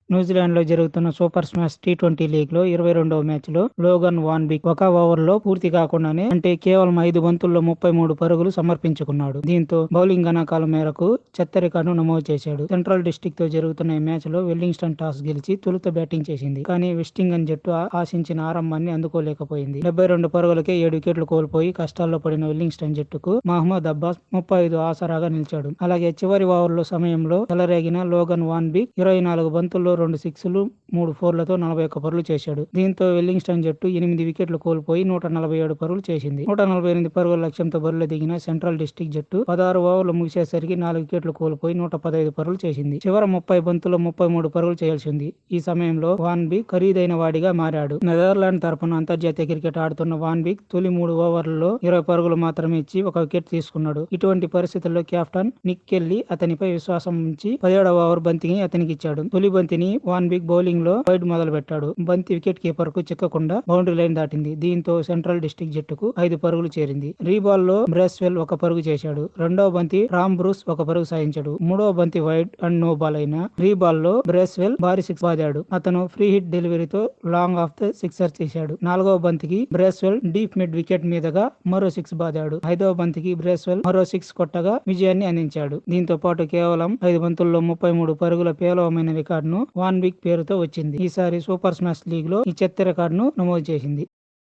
New Zealand లో జరుగుతున్న super smash T20 league లో 22వ మ్యాచ్ లో లోగన్ వాన్బిక్ ఒక ఓవర్ లో పూర్తి కాకుండానే అంటే కేవలం 5 బంతుల్లో 33 పరుగులు సమర్పించుకున్నాడు. దీంతో బౌలింగ్ గణాంకాల మేరకు చెత్త రికార్డును నమోదు చేశాడు. సెంట్రల్ డిస్ట్రిక్ట్ తో జరుగుతున్న ఈ మ్యాచ్ లో వెల్లింగ్టన్ టాస్ గెలిచి తొలుత బ్యాటింగ్ చేసింది. కానీ వెస్టింగన్ జట్టు ఆశించిన ఆరంభాన్ని అందుకోలేకపోయింది. 72 పరుగులకే 7 వికెట్లు కోల్పోయి కష్టాల్లో పడిన వెల్లింగ్టన్ జట్టుకు మహమ్మద్ అబ్బాస్ 35 ఆసరాగా నిలిచాడు. అలాగే చివరి ఓవర్ల సమయంలో చెలరేగిన లోగన్ వాన్బిక్ 24 బంతుల్లో 2 సిక్స్లు 3 ఫోర్లతో 41 పరుగులు చేశాడు. దీంతో వెల్లింగ్టన్ జట్టు 8 వికెట్లు కోల్పోయి 147 పరుగులు చేసింది. 148 పరుగుల లక్ష్యంతో బరిలో దిగిన సెంట్రల్ డిస్ట్రిక్ట్ జట్టు 16 ఓవర్లు ముగిసేసరికి 4 వికెట్లు కోల్పోయి 115 పరుగులు చేసింది. చివరి 30 బంతుల్లో 33 పరుగులు చేయాల్సింది. ఈ సమయంలో వాన్బిక్ ఖరీదైన వాడిగా మారాడు. నెదర్లాండ్ తరపున అంతర్జాతీయ క్రికెట్ ఆడుతున్న వాన్బిక్ తొలి 3 ఓవర్లలో 20 పరుగులు మాత్రమే ఇచ్చి 1 వికెట్ తీసుకున్నాడు. ఇటువంటి పరిస్థితుల్లో కెప్టెన్ నిక్ కెల్లీ అతనిపై విశ్వాసం ఉంచి 17వ ఓవర్ బంతిని అతనికి ఇచ్చాడు. తొలి బంతిని వాన్బిక్ బౌలింగ్ లో వైడ్ మొదలు పెట్టాడు. బంతి వికెట్ కీపర్ కు చిక్కకుండా బౌండరీ లైన్ దాటింది. దీంతో సెంట్రల్ డిస్ట్రిక్ట్ జట్టుకు 5 పరుగులు చేరింది. రీబాల్ లో బ్రేస్వెల్ 1 పరుగు చేశాడు. రెండవ బంతి రామ్ బ్రూస్ 1 పరుగు సాధించాడు. మూడవ బంతి వైడ్ అండ్ నో బాల్ అయిన రీబాల్ లో బ్రేస్వెల్ భారీ సిక్స్ బాదాడు. అతను ఫ్రీ హిట్ డెలివరీతో లాంగ్ ఆఫ్ ద సిక్సర్ తీశాడు. నాలుగవ బంతికి బ్రేస్వెల్ డీప్ మిడ్ వికెట్ మీదుగా మరో 6 బాదాడు. 5వ బంతికి బ్రేస్వెల్ మరో 6 కొట్టగా విజయాన్ని అందించాడు. దీంతో పాటు కేవలం 5 బంతుల్లో 33 పరుగుల పేలవమైన రికార్డును వాన్బిక్ పేరుతో వచ్చింది. ఈసారి సూపర్ స్మాష్ లీగ్ లో ఈ చెత్త రికార్డును నమోదు చేసింది.